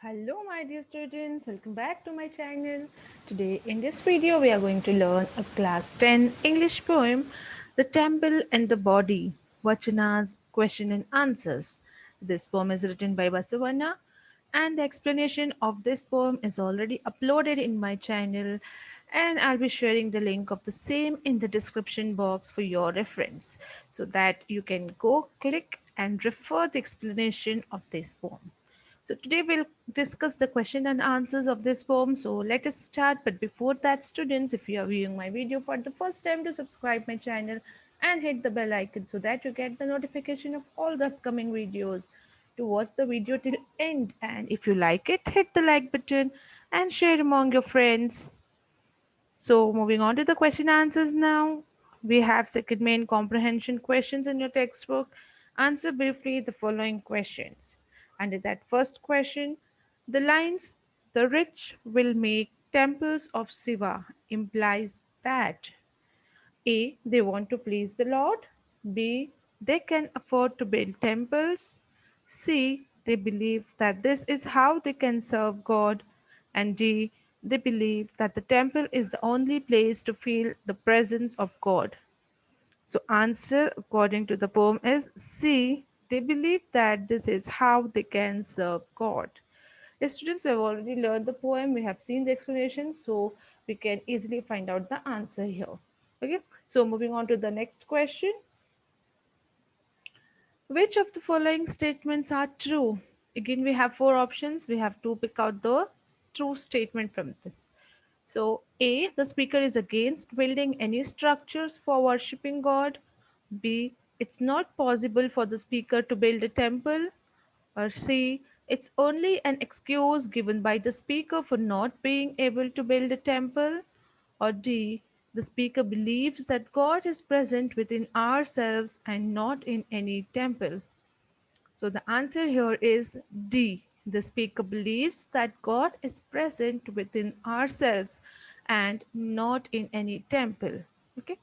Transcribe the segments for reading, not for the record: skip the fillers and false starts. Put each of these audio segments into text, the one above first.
Hello my dear students, welcome back to my channel. Today in this video we are going to learn a class 10 English poem, The Temple and the Body, Vachana's Question and Answers. This poem is written by Basavanna and the explanation of this poem is already uploaded in my channel, and I'll be sharing the link of the same in the description box for your reference so that you can go click and refer the explanation of this poem. So today we'll discuss the question and answers of this poem. So let us start. But before that, students, if you are viewing my video for the first time, to subscribe my channel and hit the bell icon so that you get the notification of all the upcoming videos. To watch the video till end, and if you like it, hit the like button and share among your friends. So moving on to the question answers now. We have second main comprehension questions in your textbook. Answer briefly the following questions. Under that first question, the lines the rich will make temples of Shiva implies that A. They want to please the Lord. B. They can afford to build temples. C. They believe that this is how they can serve God. And D. They believe that the temple is the only place to feel the presence of God. So, answer according to the poem is C. They believe that this is how they can serve God. The students have already learned the poem, we have seen the explanation, so we can easily find out the answer here. Okay, so moving on to the next question. Which of the following statements are true? Again, we have four options. We have to pick out the true statement from this. So, A, the speaker is against building any structures for worshipping God. B, it's not possible for the speaker to build a temple. Or C, it's only an excuse given by the speaker for not being able to build a temple. Or D, the speaker believes that God is present within ourselves and not in any temple. So the answer here is D. The speaker believes that God is present within ourselves and not in any temple. Okay.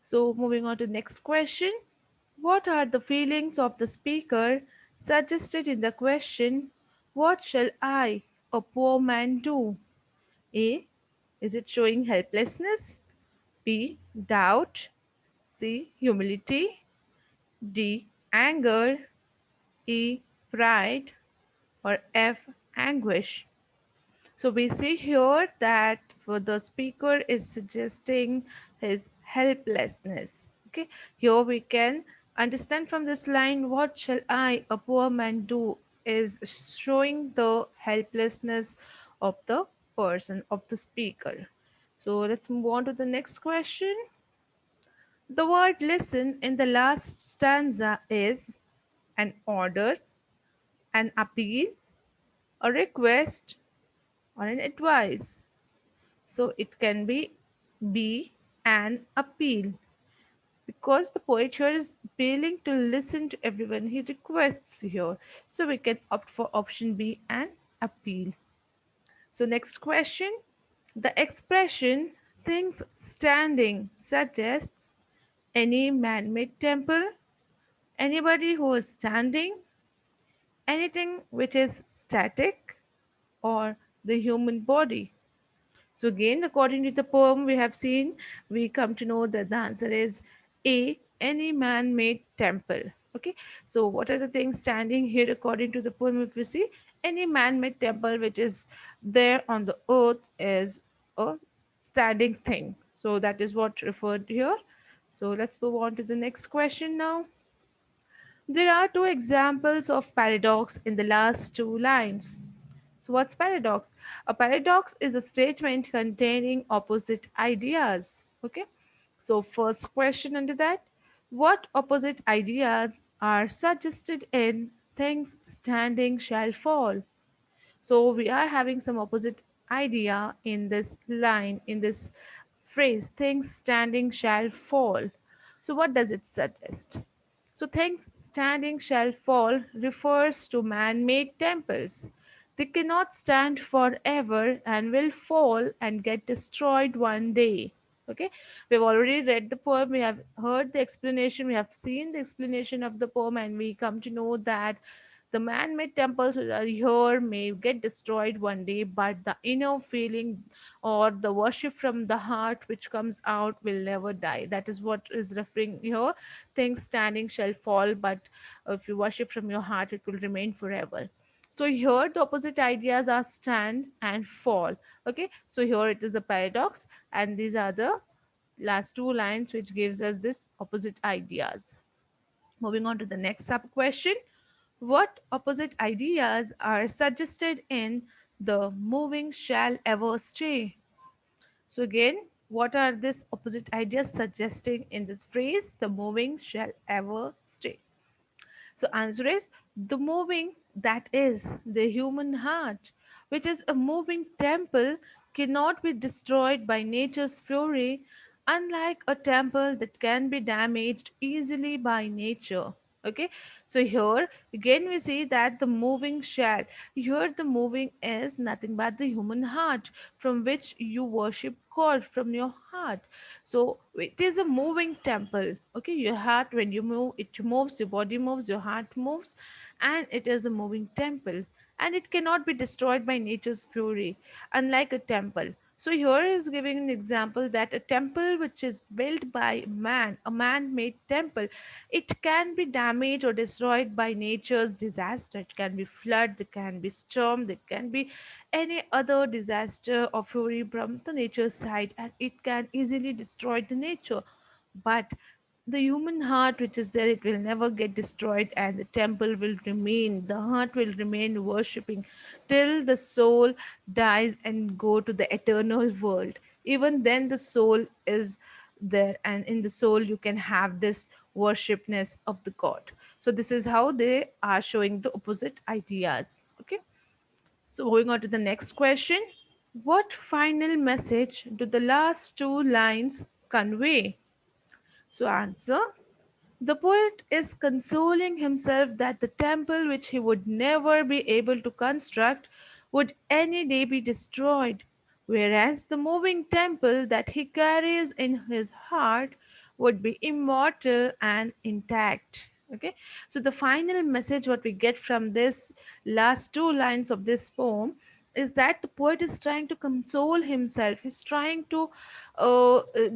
So moving on to next question. What are the feelings of the speaker suggested in the question, what shall I, a poor man, do? A. Is it showing helplessness? B. Doubt. C. Humility. D. Anger. E. Pride. Or F. Anguish. So we see here that the speaker is suggesting his helplessness. Okay, here we can understand from this line, what shall I, a poor man, do, is showing the helplessness of the person, of the speaker. So let's move on to the next question. The word listen in the last stanza is an order, an appeal, a request, or an advice. So it can be an appeal because the poet here is appealing to listen to everyone. He requests here. So we can opt for option B, an appeal. So next question. The expression things standing suggests any man-made temple, anybody who is standing, anything which is static, or the human body. So again, according to the poem we have seen, we come to know that the answer is A, any man-made temple. Okay, so what are the things standing here according to the poem? If you see, any man-made temple which is there on the earth is a standing thing. So that is what referred here. So let's move on to the next question now. There are two examples of paradox in the last two lines. So, what's paradox? A paradox is a statement containing opposite ideas. Okay. So, first question under that, what opposite ideas are suggested in things standing shall fall? So, we are having some opposite idea in this line, in this phrase, things standing shall fall. So, what does it suggest? So, things standing shall fall refers to man made temples. They cannot stand forever and will fall and get destroyed one day. Okay, we've already read the poem, we have heard the explanation, we have seen the explanation of the poem, and we come to know that The man made temples which are here may get destroyed one day, but the inner feeling or the worship from the heart which comes out will never die. That is what is referring here. Things standing shall fall, but if you worship from your heart, it will remain forever. So here the opposite ideas are stand and fall. Okay, so here it is a paradox, and these are the last two lines which gives us this opposite ideas. Moving on to the next sub question. What opposite ideas are suggested in the moving shall ever stay? So again, what are these opposite ideas suggesting in this phrase? The moving shall ever stay. So answer is the moving, that is the human heart, which is a moving temple, cannot be destroyed by nature's fury, unlike a temple that can be damaged easily by nature. Okay, so here again we see that the moving shall. Here the moving is nothing but the human heart from which you worship God from your heart. So it is a moving temple. Okay, your heart, when you move, it moves, your body moves, your heart moves, and it is a moving temple. And it cannot be destroyed by nature's fury, unlike a temple. So here is giving an example that a temple which is built by man, a man-made temple, it can be damaged or destroyed by nature's disaster. It can be flood, it can be storm, it can be any other disaster or fury from the nature side, and it can easily destroy the nature. But the human heart which is there, it will never get destroyed, and the temple will remain, the heart will remain worshipping till the soul dies and go to the eternal world. Even then the soul is there, and in the soul you can have this worshipness of the god. So this is how they are showing the opposite ideas. Okay, so moving on to the next question. What final message do the last two lines convey? So answer. The poet is consoling himself that the temple which he would never be able to construct would any day be destroyed, whereas the moving temple that he carries in his heart would be immortal and intact. Okay, so the final message what we get from this last two lines of this poem is that the poet is trying to console himself. He's trying to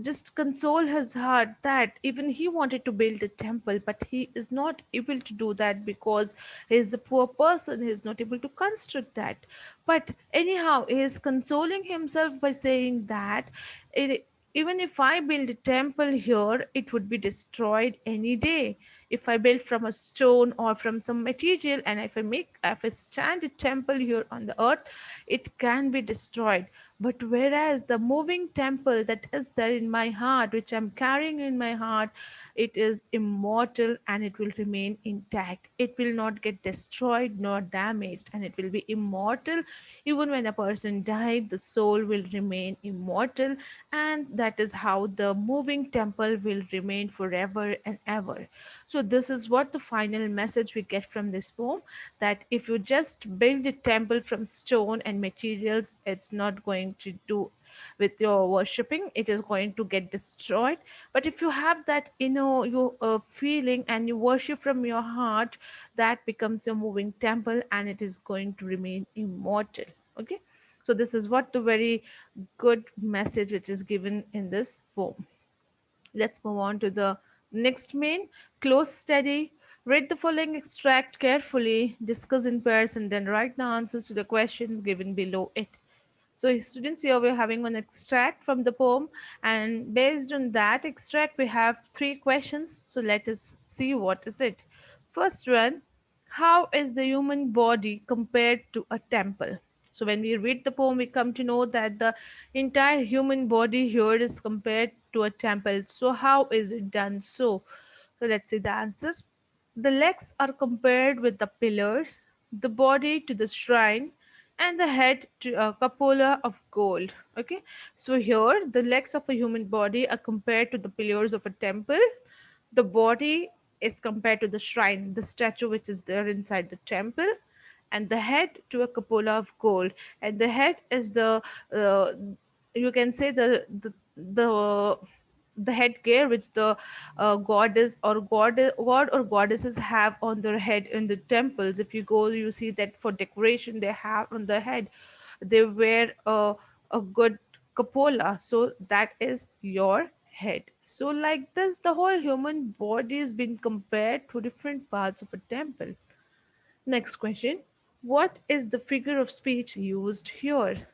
just console his heart that even he wanted to build a temple, but he is not able to do that because he is a poor person. He is not able to construct that. But anyhow, he is consoling himself by saying that it, even if I build a temple here, it would be destroyed any day. If I build from a stone or from some material, and if I stand a temple here on the earth, it can be destroyed. But whereas the moving temple that is there in my heart, which I'm carrying in my heart, it is immortal and it will remain intact. It will not get destroyed nor damaged, and it will be immortal. Even when a person died, the soul will remain immortal, and that is how the moving temple will remain forever and ever. So, this is what the final message we get from this poem, that if you just build a temple from stone and materials, it's not going to do with your worshipping, it is going to get destroyed. But if you have that your feeling and you worship from your heart, that becomes your moving temple and it is going to remain immortal. Okay, so this is what the very good message which is given in this poem. Let's move on to the next main. Close study. Read the following extract carefully, discuss in pairs, and then write the answers to the questions given below it. So, students, here we're having one extract from the poem, and based on that extract, we have three questions. So, let us see what is it. First one: how is the human body compared to a temple? So, when we read the poem, we come to know that the entire human body here is compared to a temple. So, how is it done so? So, let's see the answer. The legs are compared with the pillars, the body to the shrine, and the head to a cupola of gold. Okay, so here the legs of a human body are compared to the pillars of a temple. The body is compared to the shrine, the statue which is there inside the temple, and the head to a cupola of gold. And the head is the you can say the the headgear which the goddess or god or goddesses have on their head in the temples. If you go, you see that for decoration they have on the head, they wear a good cupola, so that is your head. So like this, the whole human body is being compared to different parts of a temple. Next question: what is the figure of speech used here?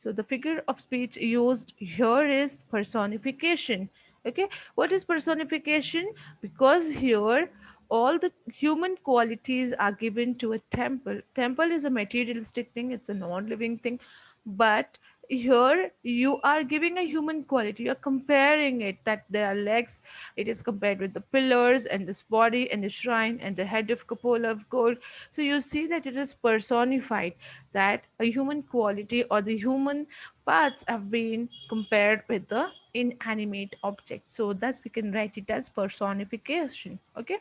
So the figure of speech used here is personification. Okay, what is personification? Because here all the human qualities are given to a temple. Temple is a materialistic thing, it's a non-living thing, but here you are giving a human quality. You're comparing it that there are legs. It is compared with the pillars and this body and the shrine and the head of cupola of gold. So you see that it is personified, that a human quality or the human parts have been compared with the inanimate object. So thus we can write it as personification. Okay.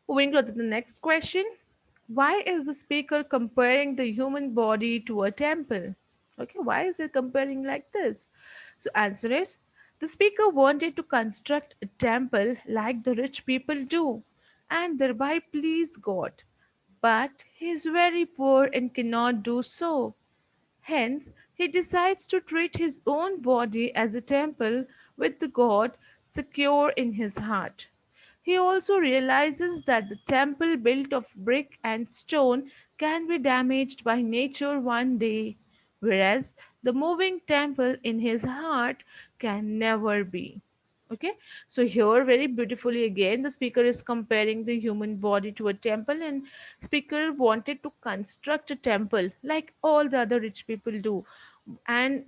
Moving on to the next question. Why is the speaker comparing the human body to a temple? Okay, why is it comparing like this? So answer is, the speaker wanted to construct a temple like the rich people do and thereby please God. But he is very poor and cannot do so. Hence, he decides to treat his own body as a temple with the God secure in his heart. He also realizes that the temple built of brick and stone can be damaged by nature one day, whereas the moving temple in his heart can never be. Okay, so here very beautifully again the speaker is comparing the human body to a temple, and speaker wanted to construct a temple like all the other rich people do, and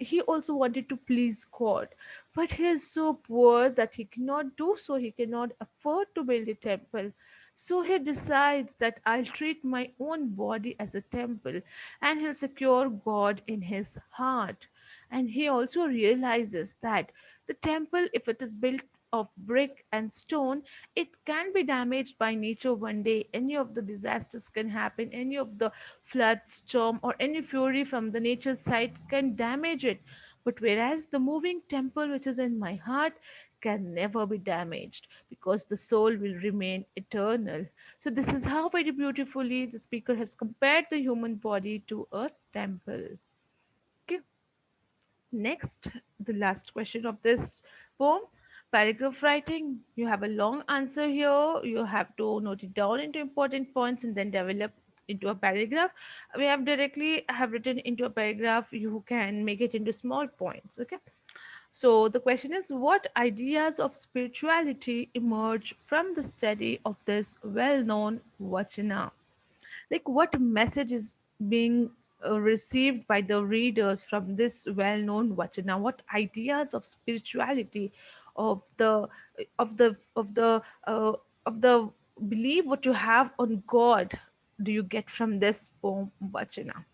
he also wanted to please God, but he is so poor that he cannot do so. He cannot afford to build a temple. So he decides that I'll treat my own body as a temple and he'll secure God in his heart. And he also realizes that the temple, if it is built of brick and stone, it can be damaged by nature one day. Any of the disasters can happen, any of the flood, storm, or any fury from the nature side can damage it. But whereas the moving temple which is in my heart can never be damaged because the soul will remain eternal. So, this is how very beautifully the speaker has compared the human body to a temple. Okay. Next, the last question of this poem, paragraph writing. You have a long answer here. You have to note it down into important points and then develop into a paragraph. We have directly have written into a paragraph. You can make it into small points. Okay. So the question is, what ideas of spirituality emerge from the study of this well-known Vachana? Like what message is being received by the readers from this well-known vachana? What ideas of spirituality, of the uh, of the belief what you have on God do you get from this poem vachana?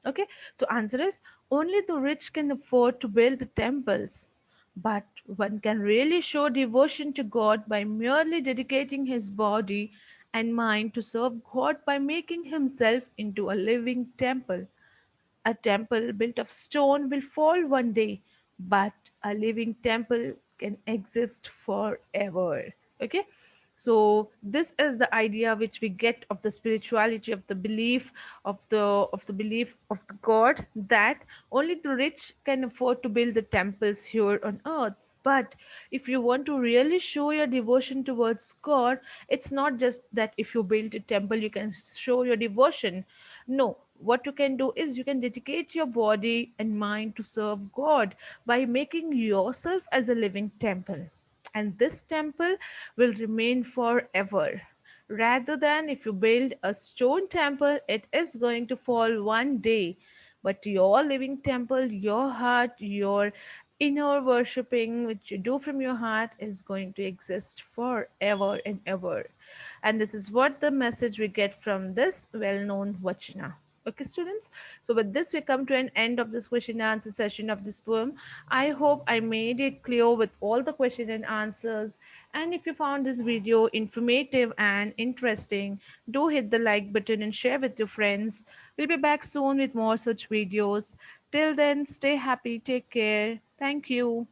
Okay, so answer is, only the rich can afford to build the temples, but one can really show devotion to God by merely dedicating his body and mind to serve God by making himself into a living temple. A temple built of stone will fall one day, but a living temple can exist forever. Okay, so this is the idea which we get of the spirituality, of the belief, of the belief of the God, that only the rich can afford to build the temples here on earth. But if you want to really show your devotion towards God, it's not just that if you build a temple you can show your devotion. No, what you can do is you can dedicate your body and mind to serve God by making yourself as a living temple. And this temple will remain forever. Rather than if you build a stone temple, it is going to fall one day. But your living temple, your heart, your inner worshipping, which you do from your heart, is going to exist forever and ever. And this is what the message we get from this well known Vachana. Okay, students. So, with this, we come to an end of this question and answer session of this poem. I hope I made it clear with all the question and answers. And if you found this video informative and interesting, do hit the like button and share with your friends. We'll be back soon with more such videos. Till then, stay happy, take care. Thank you.